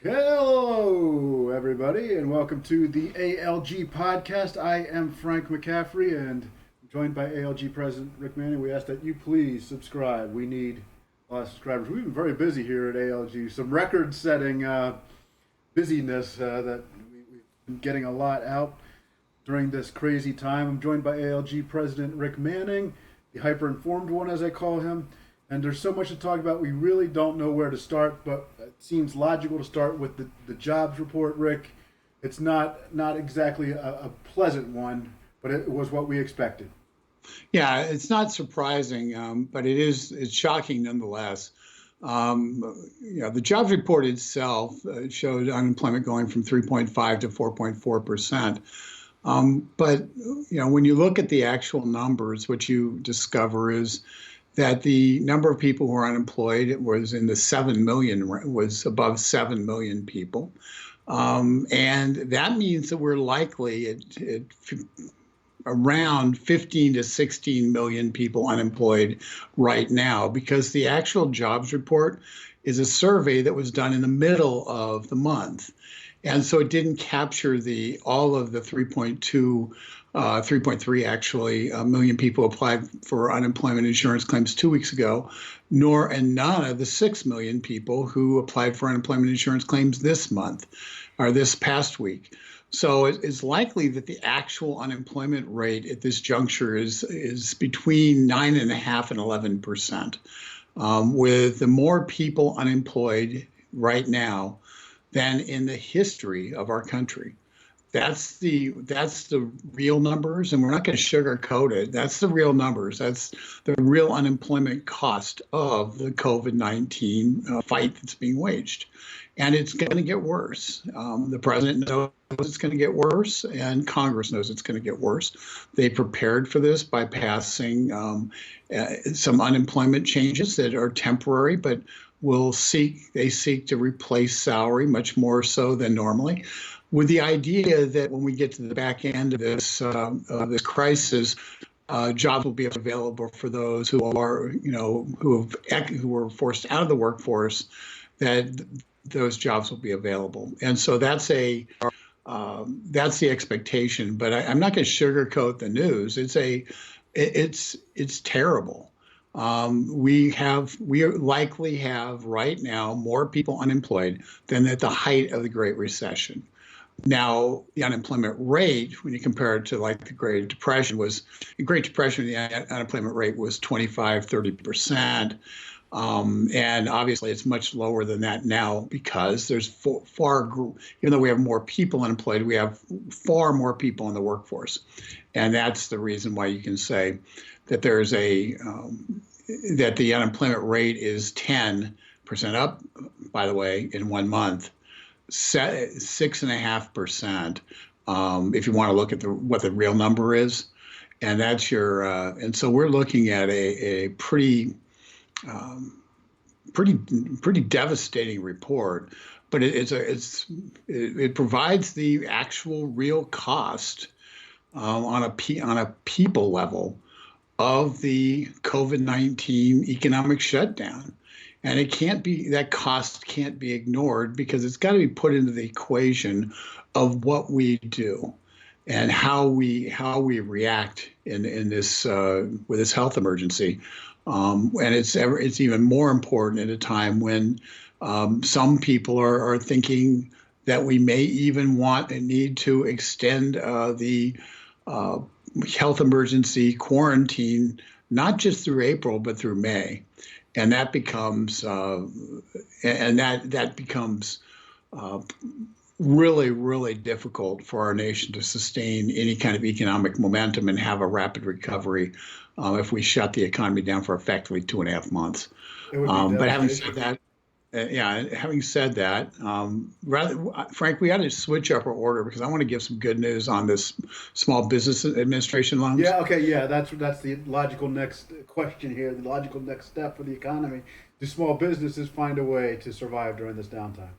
Hello, everybody, and welcome to the ALG podcast. I am Frank McCaffrey, and I'm joined by ALG President Rick Manning. We ask that you please subscribe. We need a lot of subscribers. We've been very busy here at ALG. Some record-setting busyness that we've been getting a lot out during this crazy time. I'm joined by ALG President Rick Manning, the hyper-informed one, as I call him. And there's so much to talk about. We really don't know where to start, but it seems logical to start with the jobs report, Rick. It's not exactly a pleasant one, but it was what we expected. Yeah, it's not surprising, but it's shocking nonetheless. The jobs report itself showed unemployment going from 3.5 to 4.4%. But when you look at the actual numbers, what you discover is that the number of people who are unemployed was in the 7 million, was above 7 million people. And that means that we're likely at around 15 to 16 million people unemployed right now, because the actual jobs report is a survey that was done in the middle of the month. And so it didn't capture all of the 3.3 actually million people applied for unemployment insurance claims 2 weeks ago, none of the 6 million people who applied for unemployment insurance claims this month or this past week. So it's likely that the actual unemployment rate at this juncture is between 9.5% and 11%, with the more people unemployed right now than in the history of our country. That's the real numbers, and we're not going to sugarcoat it. That's the real numbers. That's the real unemployment cost of the COVID-19 fight that's being waged. And it's going to get worse. The president knows it's going to get worse, and Congress knows it's going to get worse. They prepared for this by passing some unemployment changes that are temporary, but they seek to replace salary much more so than normally, with the idea that when we get to the back end of this crisis, jobs will be available for those who were forced out of the workforce, that those jobs will be available. And so that's the expectation. But I'm not going to sugarcoat the news. It's terrible. We likely have right now more people unemployed than at the height of the Great Recession. Now, the unemployment rate, when you compare it to like the Great Depression, the unemployment rate was 25, 30%. And obviously it's much lower than that now, because there's even though we have more people unemployed, we have far more people in the workforce. And that's the reason why you can say that there's that the unemployment rate is 10% up, by the way, in 1 month. 6.5%, if you want to look at what the real number is, and that's and so we're looking at a pretty devastating report. But it provides the actual real cost on a people level of the COVID-19 economic shutdown. And that cost can't be ignored, because it's got to be put into the equation of what we do and how we react in this with this health emergency. And it's even more important at a time when some people are thinking that we may even want and need to extend the health emergency quarantine, not just through April, but through May. And that becomes really, really difficult for our nation to sustain any kind of economic momentum and have a rapid recovery if we shut the economy down for effectively 2.5 months. But having said that, Frank, we got to switch up our order, because I want to give some good news on this Small Business Administration loans. Yeah, okay, yeah, that's the logical next question here, the logical next step for the economy. Do small businesses find a way to survive during this downtime?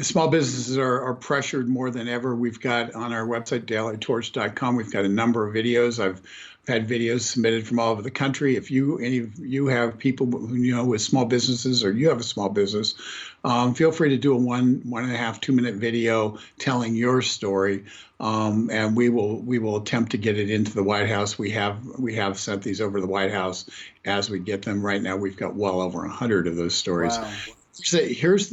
Small businesses are pressured more than ever. We've got on our website, dailytorch.com, we've got a number of videos. I've had videos submitted from all over the country. If any of you have people who with small businesses, or you have a small business, feel free to do a 1.5, 2 minute video telling your story, and we will attempt to get it into the White House. We have sent these over to the White House as we get them. Right now, we've got well over 100 of those stories. Wow. So here's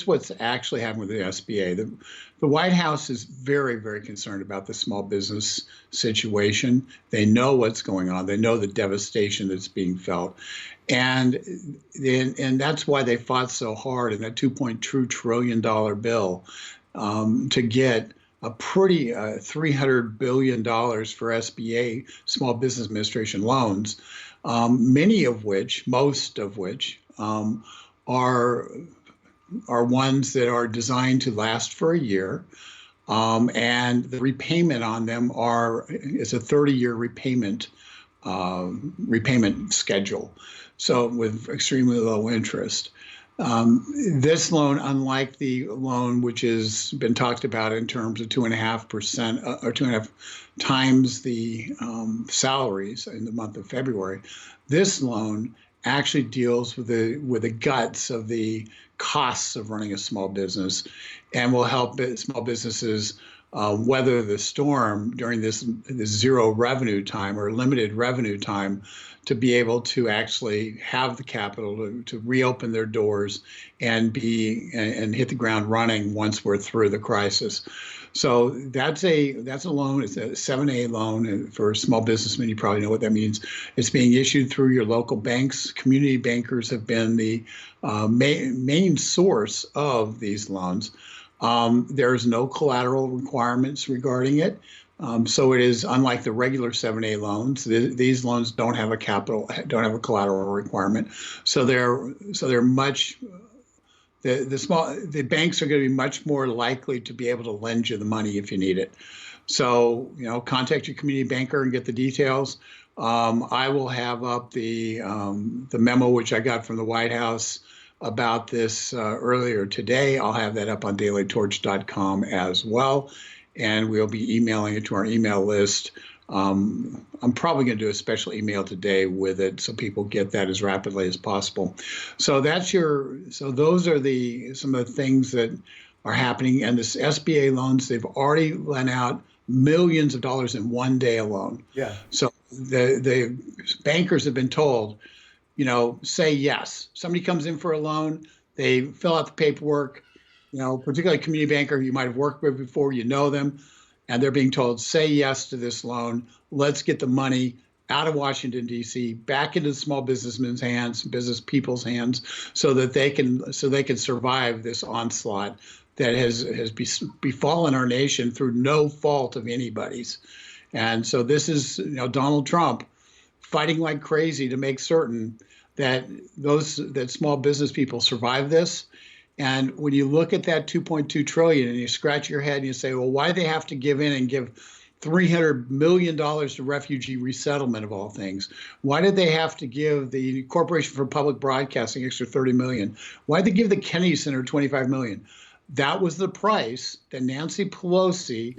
what's actually happening with the SBA. The White House is very, very concerned about the small business situation. They know what's going on. They know the devastation that's being felt, and that's why they fought so hard in that $2.2 trillion bill to get a pretty $300 billion for SBA, Small Business Administration loans, most of which. Are ones that are designed to last for a year, and the repayment on them is a 30-year repayment schedule, so with extremely low interest. This loan, unlike the loan which has been talked about in terms of 2.5% or 2.5 times the salaries in the month of February, this loan actually deals with the guts of the costs of running a small business, and will help small businesses weather the storm during this zero revenue time or limited revenue time, to be able to actually have the capital to reopen their doors and hit the ground running once we're through the crisis. So that's a loan. It's a 7A loan, and for small businessmen, you probably know what that means. It's being issued through your local banks. Community bankers have been the main source of these loans. There's no collateral requirements regarding it. So it is unlike the regular 7A loans. These loans don't have a collateral requirement. So they're much. The banks are going to be much more likely to be able to lend you the money if you need it. So contact your community banker and get the details. I will have up the memo which I got from the White House about this earlier today. I'll have that up on dailytorch.com as well, and we'll be emailing it to our email list. I'm probably going to do a special email today with it, so people get that as rapidly as possible. So those are some of the things that are happening. And this SBA loans, they've already lent out millions of dollars in one day alone. Yeah. So the bankers have been told, say yes. Somebody comes in for a loan, they fill out the paperwork, particularly a community banker you might have worked with before, them. And they're being told, say yes to this loan. Let's get the money out of Washington, D.C., back into small businessmen's hands, business people's hands, so that they can survive this onslaught that has befallen our nation through no fault of anybody's. And so this is Donald Trump fighting like crazy to make certain that small business people survive this. And when you look at that 2.2 trillion and you scratch your head and you say, well, why do they have to give in and give $300 million to refugee resettlement of all things? Why did they have to give the Corporation for Public Broadcasting extra $30 million? Why did they give the Kennedy Center $25 million? That was the price that Nancy Pelosi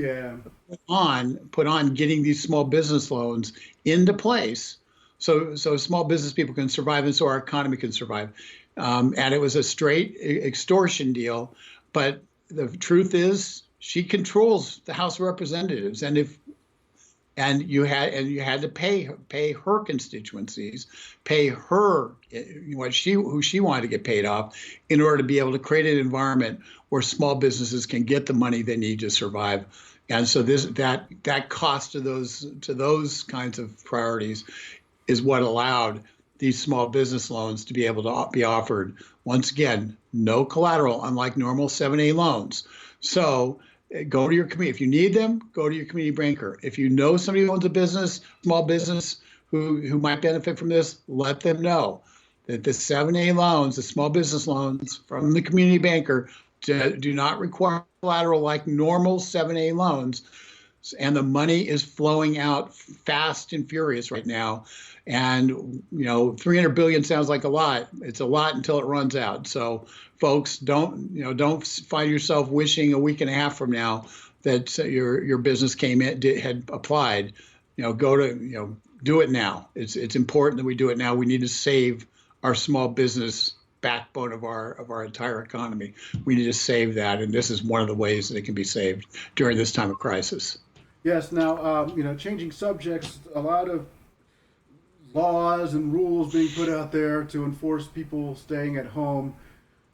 put on getting these small business loans into place, so small business people can survive and so our economy can survive. And it was a straight extortion deal. But the truth is, she controls the House of Representatives, and you had to pay her constituencies, pay her who she wanted to get paid off, in order to be able to create an environment where small businesses can get the money they need to survive. And so that cost to those kinds of priorities is what allowed these small business loans to be able to be offered. Once again, no collateral, unlike normal 7A loans. So go to your community. If you need them, go to your community banker. If you know somebody who owns a business, small business, who might benefit from this, let them know that the 7A loans, the small business loans from the community banker, do not require collateral like normal 7A loans. and the money is flowing out fast and furious right now. And 300 billion sounds like a lot. It's a lot until it runs out. So folks, don't find yourself wishing a week and a half from now that your business had applied. Do it now. It's important that we do it now. We need to save our small business backbone of our entire economy. We need to save that, and this is one of the ways that it can be saved during this time of crisis. Yes. Now, changing subjects, a lot of laws and rules being put out there to enforce people staying at home,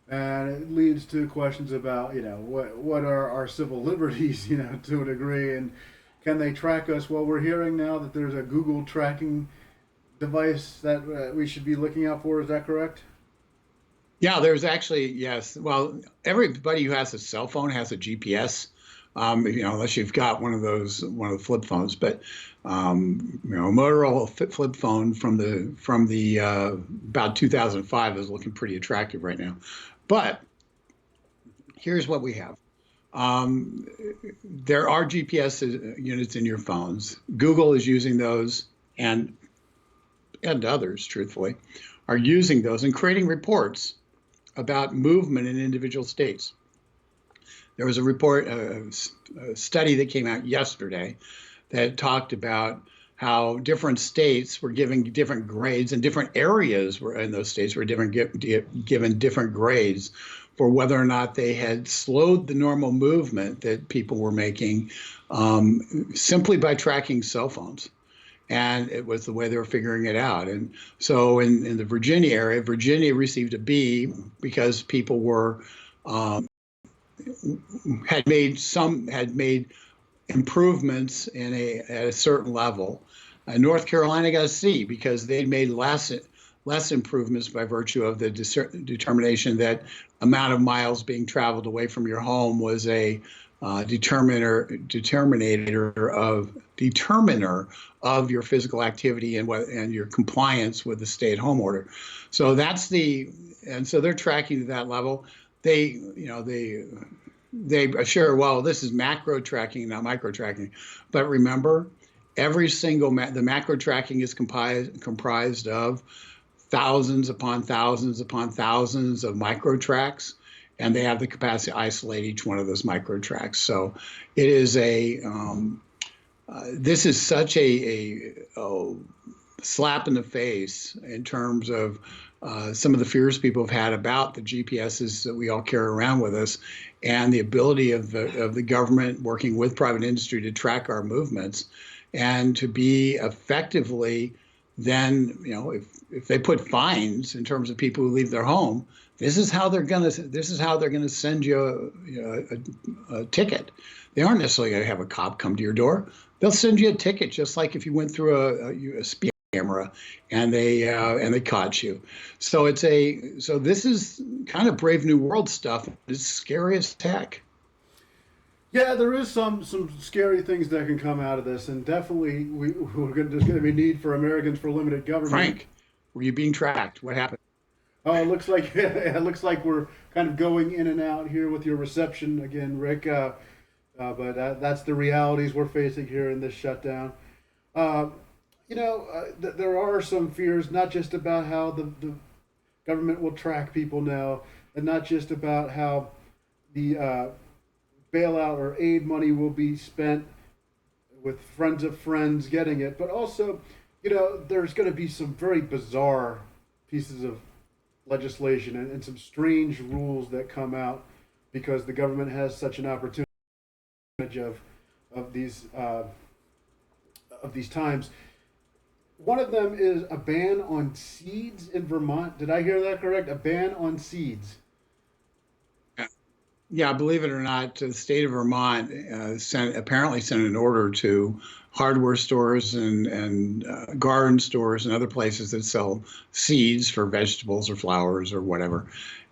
and it leads to questions about what are our civil liberties, to a degree, and can they track us? Well, we're hearing now that there's a Google tracking device that we should be looking out for. Is that correct? Yeah, there's actually, yes. Well, everybody who has a cell phone has a GPS, unless you've got one of the flip phones. But Motorola flip phone from the about 2005 is looking pretty attractive right now. But here's what we have. There are GPS units in your phones. Google is using those, and others, truthfully, are using those and creating reports about movement in individual states. There was a report, a study that came out yesterday that talked about how different states were giving different grades, and different areas in those states were given different grades for whether or not they had slowed the normal movement that people were making simply by tracking cell phones. And it was the way they were figuring it out. And so in the Virginia area, Virginia received a B because people were had made improvements at a certain level. North Carolina got a C because they'd made less improvements by virtue of the determination that amount of miles being traveled away from your home was a determiner of your physical activity and your compliance with the stay-at-home order. So so they're tracking to that level. They assure, well, this is macro tracking, not micro tracking. But remember, the macro tracking is comprised of thousands upon thousands upon thousands of micro tracks, and they have the capacity to isolate each one of those micro tracks. So it is this is such a slap in the face in terms of some of the fears people have had about the GPSs that we all carry around with us, and the ability of the government working with private industry to track our movements, and to be effectively then, if they put fines in terms of people who leave their home, this is how they're gonna send you a ticket. They aren't necessarily going to have a cop come to your door. They'll send you a ticket, just like if you went through a speed camera and they caught you. So this is kind of Brave New World stuff. It's scary as heck. Yeah, there is some scary things that can come out of this, and definitely there's going to be need for Americans for limited government. Frank, were you being tracked? What happened? Oh, it looks like we're kind of going in and out here with your reception again, Rick. But that's the realities we're facing here in this shutdown. There are some fears, not just about how the government will track people now, and not just about how the bailout or aid money will be spent with friends of friends getting it, but also, there's going to be some very bizarre pieces of legislation and some strange rules that come out because the government has such an opportunity of these times. One of them is a ban on seeds in Vermont. Did I hear that correct? A ban on seeds. Yeah, believe it or not, the state of Vermont apparently sent an order to hardware stores and garden stores and other places that sell seeds for vegetables or flowers or whatever.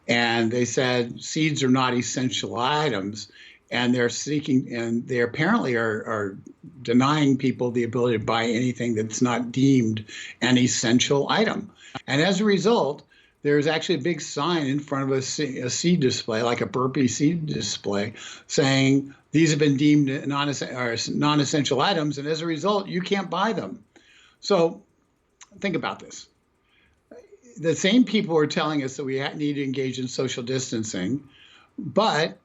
And they said seeds are not essential items, and they apparently are denying people the ability to buy anything that's not deemed an essential item. And as a result, there's actually a big sign in front of a seed display, like a burpee seed display, saying these have been deemed non-essential items, and as a result, you can't buy them. So think about this. The same people are telling us that we need to engage in social distancing, but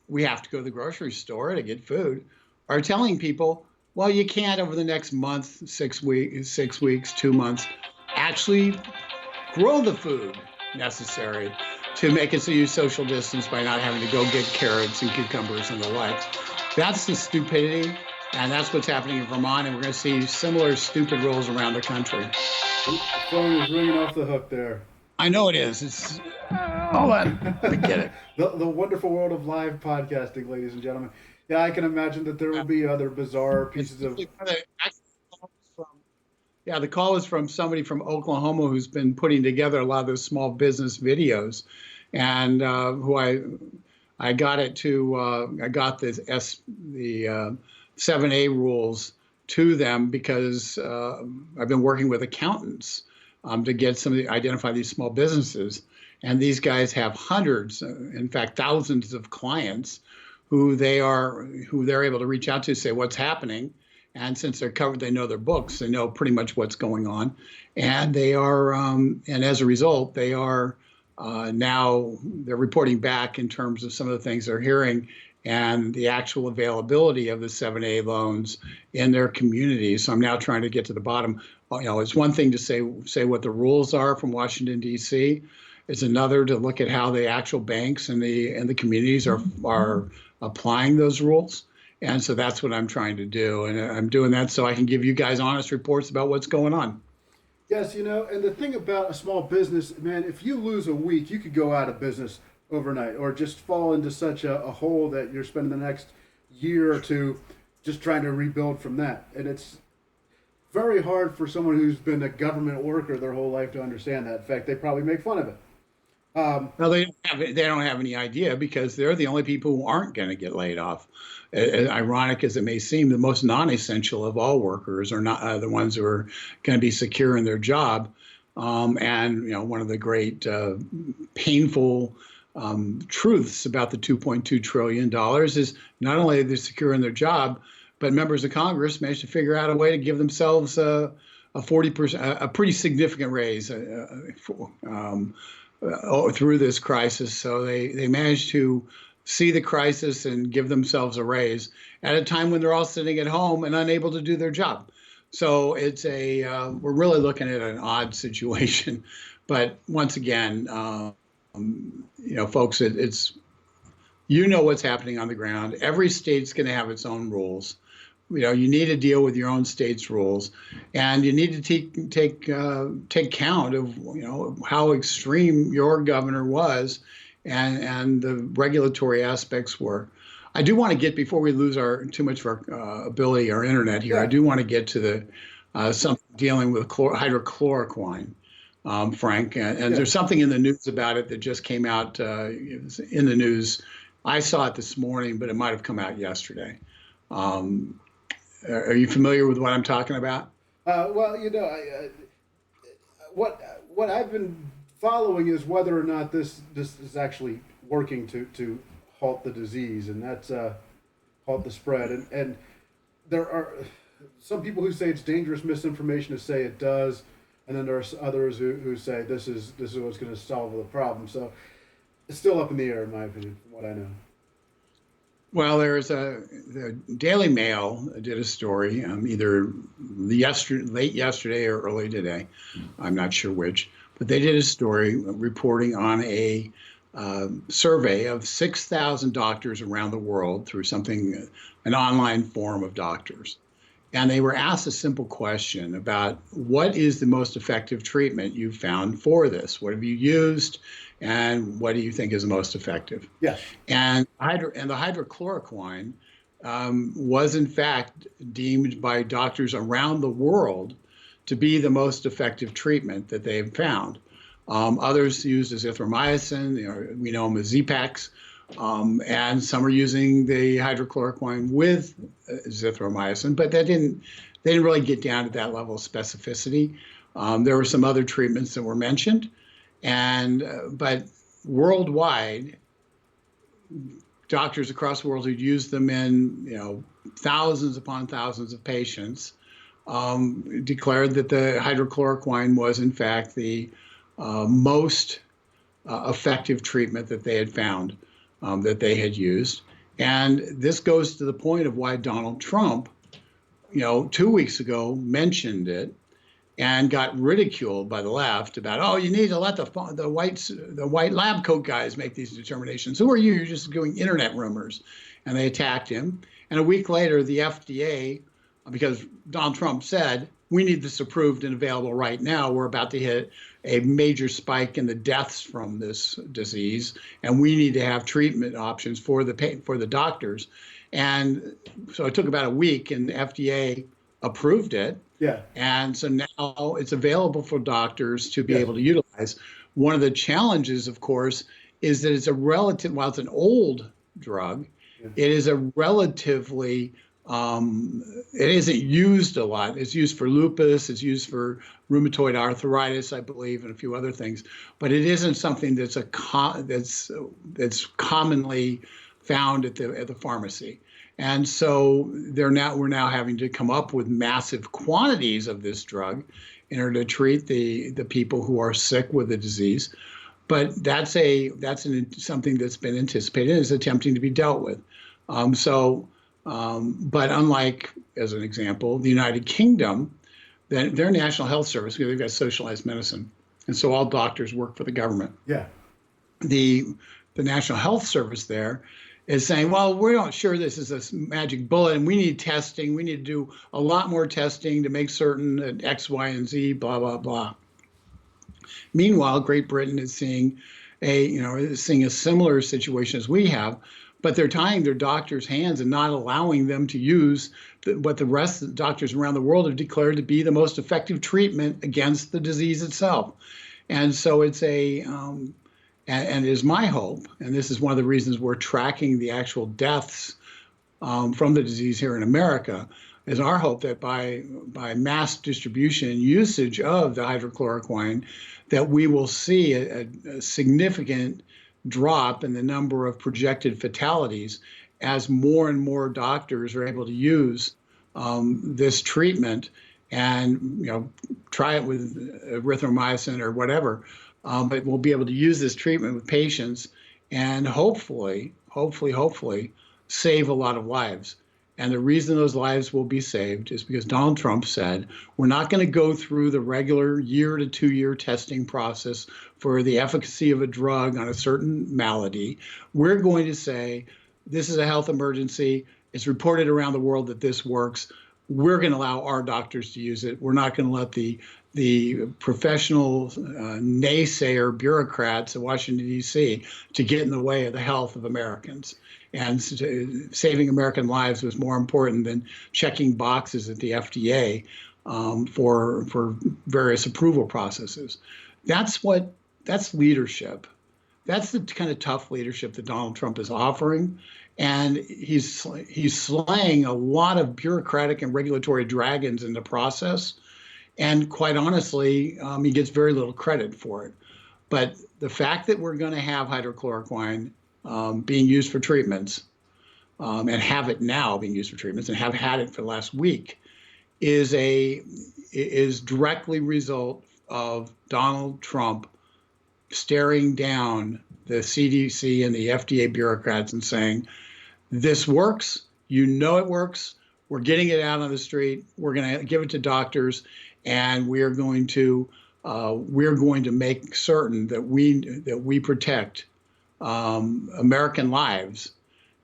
we have to go to the grocery store to get food, are telling people, well, you can't over the next month, 6 weeks, 2 months, actually grow the food necessary to make it so you social distance by not having to go get carrots and cucumbers and the like. That's the stupidity, and that's what's happening in Vermont, and we're going to see similar stupid rules around the country. The phone is ringing off the hook there. I know it is. It's hold on. I get it. The wonderful world of live podcasting, ladies and gentlemen. Yeah, I can imagine that there will be other bizarre pieces of. Yeah, the call is from somebody from Oklahoma who's been putting together a lot of those small business videos, and who I got it to. I got the 7A rules to them because I've been working with accountants to get identify these small businesses, and these guys have hundreds, in fact, thousands of clients who they're able to reach out to, say what's happening. And since they're covered, they know their books, they know pretty much what's going on. And they are, and as a result, they are now, they're reporting back in terms of some of the things they're hearing and the actual availability of the 7A loans in their communities. So I'm now trying to get to the bottom. It's one thing to say what the rules are from Washington, D.C. It's another to look at how the actual banks and the communities are applying those rules. And so that's what I'm trying to do. And I'm doing that so I can give you guys honest reports about what's going on. Yes, and the thing about a small business, man, if you lose a week, you could go out of business overnight or just fall into such a hole that you're spending the next year or two just trying to rebuild from that. And it's very hard for someone who's been a government worker their whole life to understand that. In fact, they probably make fun of it. No, they don't have any idea because they're the only people who aren't going to get laid off. As ironic as it may seem, the most non-essential of all workers are not the ones who are going to be secure in their job. And one of the great painful truths about the $2.2 trillion is not only are they secure in their job, but members of Congress managed to figure out a way to give themselves a 40%, a pretty significant raise through this crisis. So they managed to see the crisis and give themselves a raise at a time when they're all sitting at home and unable to do their job. So it's we're really looking at an odd situation. But once again, folks, it's what's happening on the ground. Every state's going to have its own rules. You need to deal with your own state's rules, and you need to take count of how extreme your governor was, and the regulatory aspects were. I do want to get, before we lose too much of our ability, our internet here. Yeah. I do want to get to the something dealing with hydrochloroquine, Frank, and there's something in the news about it that just came out in the news. I saw it this morning, but it might have come out yesterday. Are you familiar with what I'm talking about? Well, what I've been following is whether or not this is actually working to halt the disease, and that's halt the spread. And there are some people who say it's dangerous misinformation to say it does, and then there are others who say this is what's going to solve the problem. So it's still up in the air, in my opinion, from what I know. Well, the Daily Mail did a story, either late yesterday or early today. I'm not sure which, but they did a story reporting on a survey of 6,000 doctors around the world through an online forum of doctors. And they were asked a simple question about what is the most effective treatment you've found for this? What have you used? And what do you think is the most effective? Yes. And the hydrochloroquine was in fact deemed by doctors around the world to be the most effective treatment that they've found. Others used azithromycin, we know them as Z-Paks, and some are using the hydrochloroquine with azithromycin, but they didn't really get down to that level of specificity. There were some other treatments that were mentioned. And but worldwide, doctors across the world who'd used them in thousands upon thousands of patients declared that the hydrochloroquine was in fact the most effective treatment that they had found, that they had used. And this goes to the point of why Donald Trump, 2 weeks ago mentioned it and got ridiculed by the left about, oh, you need to let the white lab coat guys make these determinations. Who are you? You're just doing internet rumors. And they attacked him. And a week later, the FDA, because Donald Trump said, we need this approved and available right now. We're about to hit a major spike in the deaths from this disease, and we need to have treatment options for the doctors. And so it took about a week, and the FDA approved it. Yeah. And so now it's available for doctors to be able to utilize. One of the challenges, of course, is that it's while it's an old drug, it is a relatively it isn't used a lot. It's used for lupus. It's used for rheumatoid arthritis, I believe, and a few other things. But it isn't something that's that's commonly found at the pharmacy. And so we're now having to come up with massive quantities of this drug in order to treat the people who are sick with the disease. But that's something that's been anticipated and is attempting to be dealt with. But unlike, as an example, the United Kingdom, their National Health Service, they've got socialized medicine, and so all doctors work for the government. Yeah. The National Health Service there is saying, well, we're not sure this is a magic bullet, and we need testing. We need to do a lot more testing to make certain that X, Y, and Z, blah, blah, blah. Meanwhile, Great Britain is seeing a similar situation as we have, but they're tying their doctors' hands and not allowing them to use what the rest of the doctors around the world have declared to be the most effective treatment against the disease itself. And so it's and it is my hope, and this is one of the reasons we're tracking the actual deaths from the disease here in America, is our hope that by mass distribution and usage of the hydrochloroquine, that we will see a significant drop in the number of projected fatalities as more and more doctors are able to use this treatment and try it with erythromycin or whatever, but we'll be able to use this treatment with patients and hopefully save a lot of lives. And the reason those lives will be saved is because Donald Trump said, we're not going to go through the regular 1 to 2 year testing process for the efficacy of a drug on a certain malady. We're going to say, this is a health emergency. It's reported around the world that this works. We're going to allow our doctors to use it. We're not going to let the professional naysayer bureaucrats in Washington, D.C. to get in the way of the health of Americans. And saving American lives was more important than checking boxes at the FDA for various approval processes. That's leadership. That's the kind of tough leadership that Donald Trump is offering. And he's slaying a lot of bureaucratic and regulatory dragons in the process. And quite honestly, he gets very little credit for it. But the fact that we're going to have hydrochloroquine being used for treatments, and have it now being used for treatments, and have had it for the last week, is directly result of Donald Trump staring down the CDC and the FDA bureaucrats and saying, this works, it works, we're getting it out on the street, we're going to give it to doctors, and we're going to make certain that we protect American lives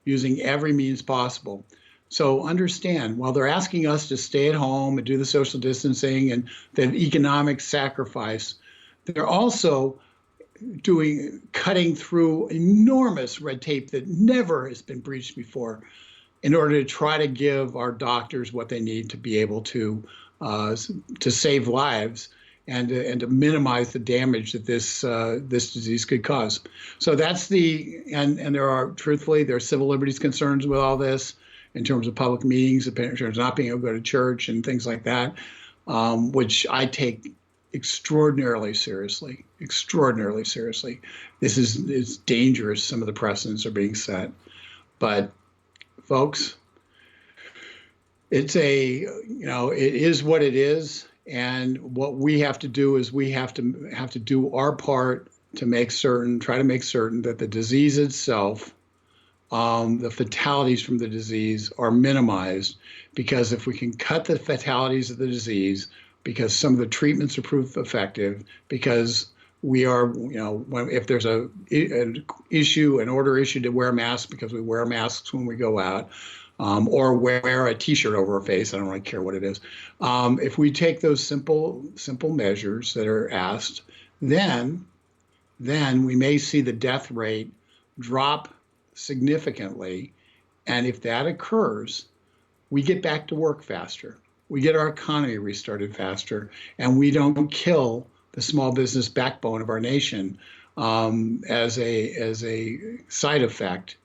using every means possible. So understand, while they're asking us to stay at home and do the social distancing and the economic sacrifice, they're also cutting through enormous red tape that never has been breached before in order to try to give our doctors what they need to be able to save lives and to minimize the damage that this disease could cause. So that's and there are civil liberties concerns with all this in terms of public meetings, in terms of not being able to go to church and things like that, which I take extraordinarily seriously, extraordinarily seriously. This is dangerous. Some of the precedents are being set, but folks, it is what it is. And what we have to do is we have to do our part to try to make certain that the disease itself, the fatalities from the disease are minimized, because if we can cut the fatalities of the disease, because some of the treatments are proved effective, because we are, if there's an order issued to wear masks because we wear masks when we go out, or wear a T-shirt over our face, I don't really care what it is. If we take those simple measures that are asked, then we may see the death rate drop significantly. And if that occurs, we get back to work faster. We get our economy restarted faster, and we don't kill the small business backbone of our nation as a side effect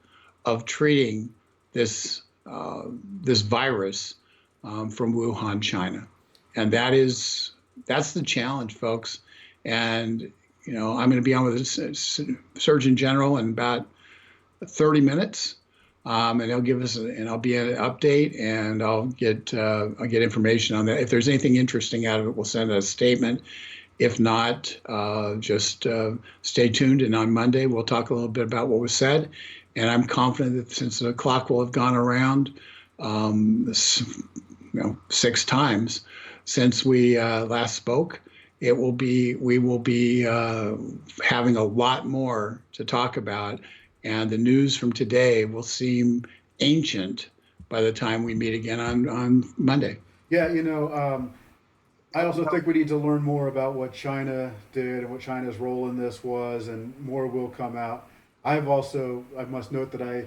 of treating this virus from Wuhan, China. And that's the challenge, folks. And I'm going to be on with the Surgeon General in about 30 minutes, and he'll give us, and I'll be an update, and I'll get information on that. If there's anything interesting out of it, we'll send a statement. If not, just stay tuned, and on Monday we'll talk a little bit about what was said. And I'm confident that since the clock will have gone around 6 times since we last spoke, we will be having a lot more to talk about, and the news from today will seem ancient by the time we meet again on Monday. Yeah, I also think we need to learn more about what China did and what China's role in this was, and more will come out. I must note that I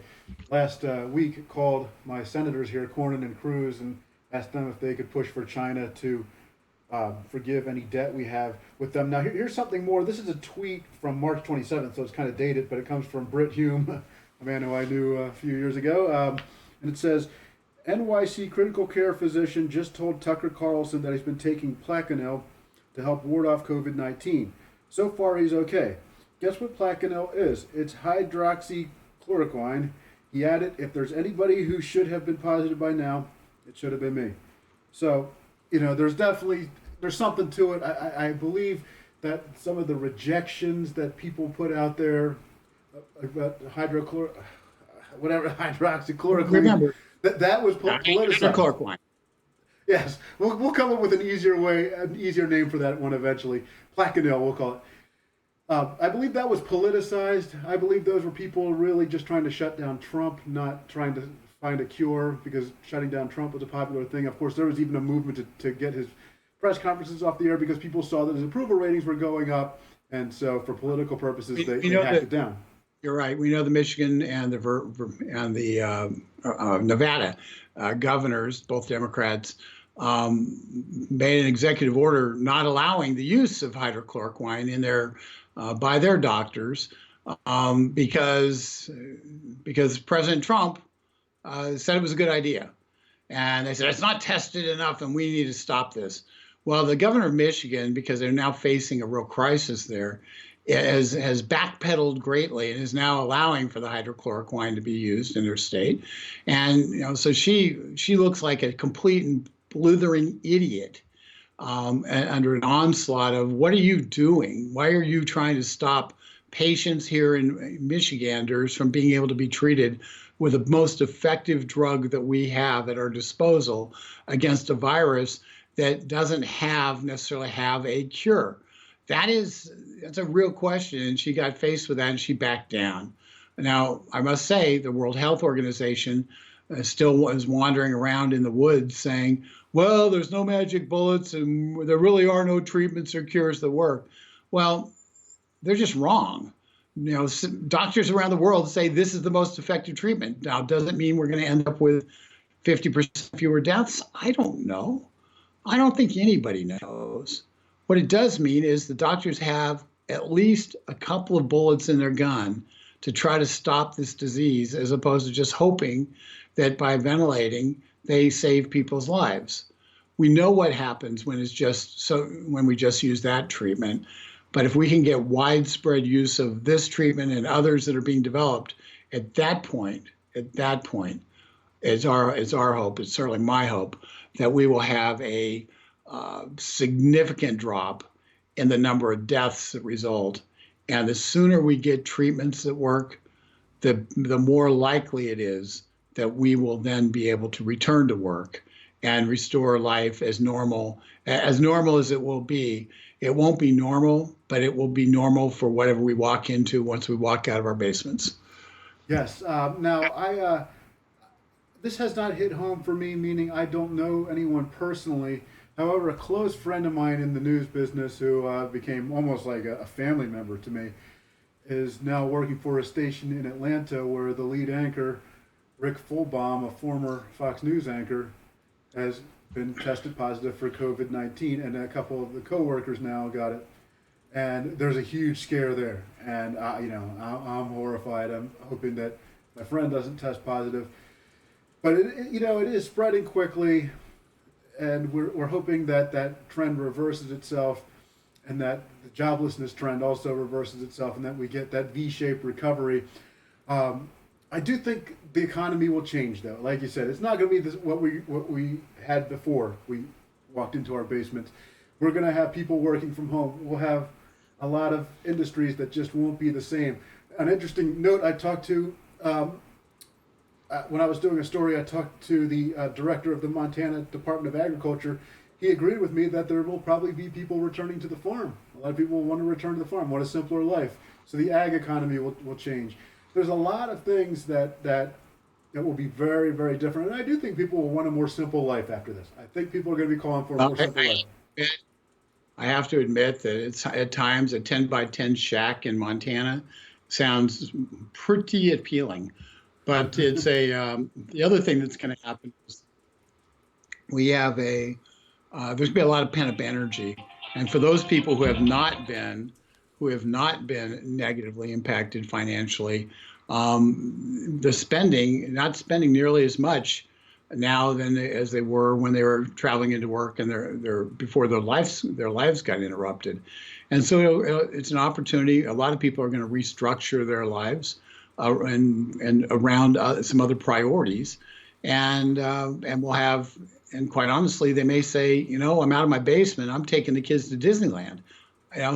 last week called my senators here, Cornyn and Cruz, and asked them if they could push for China to forgive any debt we have with them. Now, here's something more. This is a tweet from March 27th, so it's kind of dated, but it comes from Britt Hume, a man who I knew a few years ago. And it says, NYC critical care physician just told Tucker Carlson that he's been taking Plaquenil to help ward off COVID-19. So far, he's okay. Guess what Plaquenil is? It's hydroxychloroquine. He added, if there's anybody who should have been positive by now, it should have been me. So, there's something to it. I believe that some of the rejections that people put out there about hydroxychloroquine, Remember, that was politicized. Hydroxychloroquine. Yes, we'll come up with an easier name for that one eventually. Plaquenil, we'll call it. I believe that was politicized. I believe those were people really just trying to shut down Trump, not trying to find a cure, because shutting down Trump was a popular thing. Of course, there was even a movement to get his press conferences off the air because people saw that his approval ratings were going up, and so for political purposes, they hacked it down. You're right. We know the Michigan and the Nevada governors, both Democrats, made an executive order not allowing the use of hydrochloroquine in by their doctors because President Trump said it was a good idea. And they said, it's not tested enough and we need to stop this. Well, the governor of Michigan, because they're now facing a real crisis there, has backpedaled greatly and is now allowing for the hydrochloroquine to be used in her state. And, so she looks like a complete and blithering idiot under an onslaught of, what are you doing? Why are you trying to stop patients here in Michiganders from being able to be treated with the most effective drug that we have at our disposal against a virus that doesn't necessarily have a cure? That's a real question, and she got faced with that and she backed down. Now, I must say, the World Health Organization still was wandering around in the woods saying, well, there's no magic bullets and there really are no treatments or cures that work. Well, they're just wrong. Doctors around the world say this is the most effective treatment. Now, does it mean we're going to end up with 50% fewer deaths? I don't know. I don't think anybody knows. What it does mean is the doctors have at least a couple of bullets in their gun to try to stop this disease, as opposed to just hoping that by ventilating, they save people's lives. we know what happens when when we just use that treatment. But if we can get widespread use of this treatment and others that are being developed, at that point, it's our hope, it's certainly my hope, that we will have a significant drop in the number of deaths that result. And the sooner we get treatments that work, the more likely it is that we will then be able to return to work and restore life as normal as it will be. It won't be normal, but it will be normal for whatever we walk into once we walk out of our basements. Yes. Now, this has not hit home for me, meaning I don't know anyone personally. However, a close friend of mine in the news business who became almost like a family member to me is now working for a station in Atlanta where the lead anchor, Rick Fulbaum, a former Fox News anchor, has been tested positive for COVID-19, and a couple of the coworkers now got it. And there's a huge scare there. And, I'm horrified. I'm hoping that my friend doesn't test positive. But, it is spreading quickly, and we're hoping that that trend reverses itself, and that the joblessness trend also reverses itself, and that we get that V-shaped recovery. I do think the economy will change, though. Like you said, it's not going to be what we had before we walked into our basements. We're going to have people working from home. We'll have a lot of industries that just won't be the same. An interesting note, I talked to, when I was doing a story, I talked to the director of the Montana Department of Agriculture. He agreed with me that there will probably be people returning to the farm. A lot of people will want to return to the farm, want a simpler life. So the ag economy will change. There's a lot of things that will be very, very different. And I do think people will want a more simple life after this. I think people are going to be calling for a more simple life. I have to admit that it's at times a 10 by 10 shack in Montana sounds pretty appealing. But it's the other thing that's going to happen is we have there's going to be a lot of pent-up energy. And for those people who have not been negatively impacted financially, the spending, not spending nearly as much now than as they were when they were traveling into work and before their lives got interrupted. And so it's an opportunity. A lot of people are going to restructure their lives and around some other priorities, and we'll have, and quite honestly, they may say, I'm out of my basement, I'm taking the kids to Disneyland.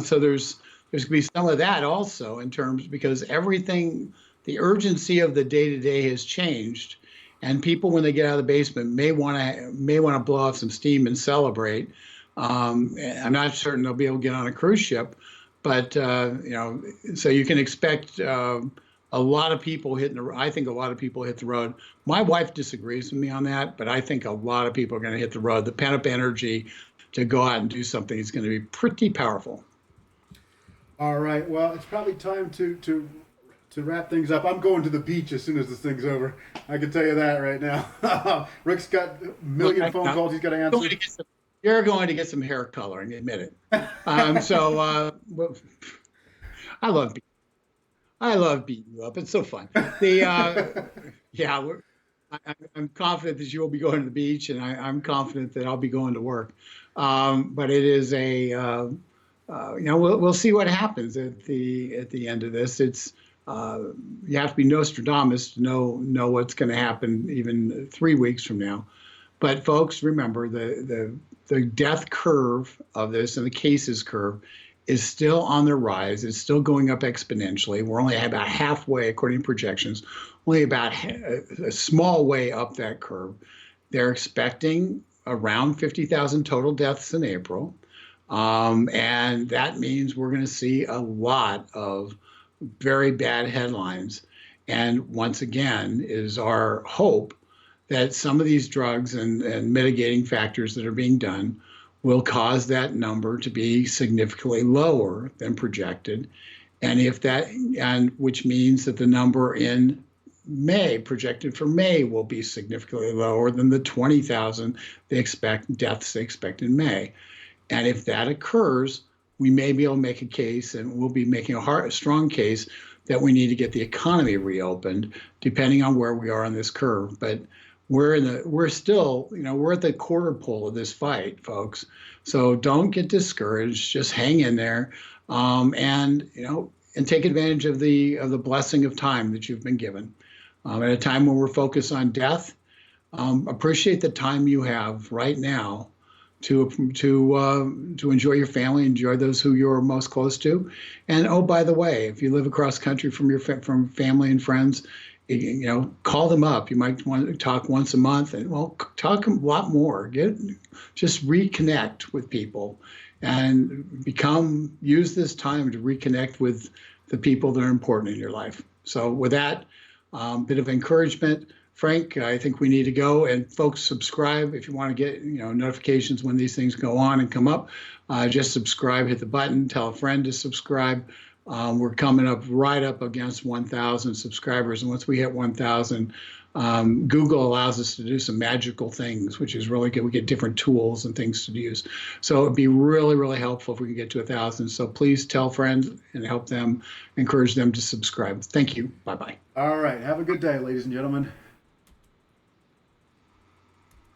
So there's going to be some of that also because everything, the urgency of the day-to-day has changed, and people, when they get out of the basement, may want to blow off some steam and celebrate. I'm not certain they'll be able to get on a cruise ship, but so you can expect a lot of people I think a lot of people hit the road. My wife disagrees with me on that, but I think a lot of people are going to hit the road. The pent-up energy to go out and do something is going to be pretty powerful. All right. Well, it's probably time to wrap things up. I'm going to the beach as soon as this thing's over. I can tell you that right now. Rick's got a million phone calls he's got to answer. You're going to get some hair coloring, admit it. I love beating you up. It's so fun. I'm confident that you will be going to the beach, and I'm confident that I'll be going to work. But it is we'll see what happens at the end of this. It's you have to be Nostradamus to know what's going to happen even 3 weeks from now. But folks, remember the death curve of this and the cases curve is still on the rise. It's still going up exponentially. We're only about halfway, according to projections, only about a small way up that curve. They're expecting around 50,000 total deaths in April. And that means we're going to see a lot of very bad headlines. And once again, is our hope that some of these drugs and mitigating factors that are being done will cause that number to be significantly lower than projected. And which means that the number in May, projected for May, will be significantly lower than the 20,000 deaths they expect in May. And if that occurs, we may be able to make a case, and we'll be making a strong case that we need to get the economy reopened, depending on where we are on this curve. But we're still, we're at the quarter pole of this fight, folks. So don't get discouraged. Just hang in there, and take advantage of the blessing of time that you've been given. At a time when we're focused on death, appreciate the time you have right now to enjoy your family, enjoy those who you're most close to. And oh, by the way, if you live across country from family and friends, call them up. You might want to talk once a month, and talk a lot more. Just reconnect with people, and use this time to reconnect with the people that are important in your life. So with that bit of encouragement, Frank, I think we need to go. And folks, subscribe if you want to get notifications when these things go on and come up. Just subscribe, hit the button, tell a friend to subscribe. We're coming right up against 1,000 subscribers, and once we hit 1,000, Google allows us to do some magical things, which is really good. We get different tools and things to use. So it'd be really, really helpful if we can get to 1,000. So please tell friends and help them, encourage them to subscribe. Thank you. Bye-bye. All right. Have a good day, ladies and gentlemen.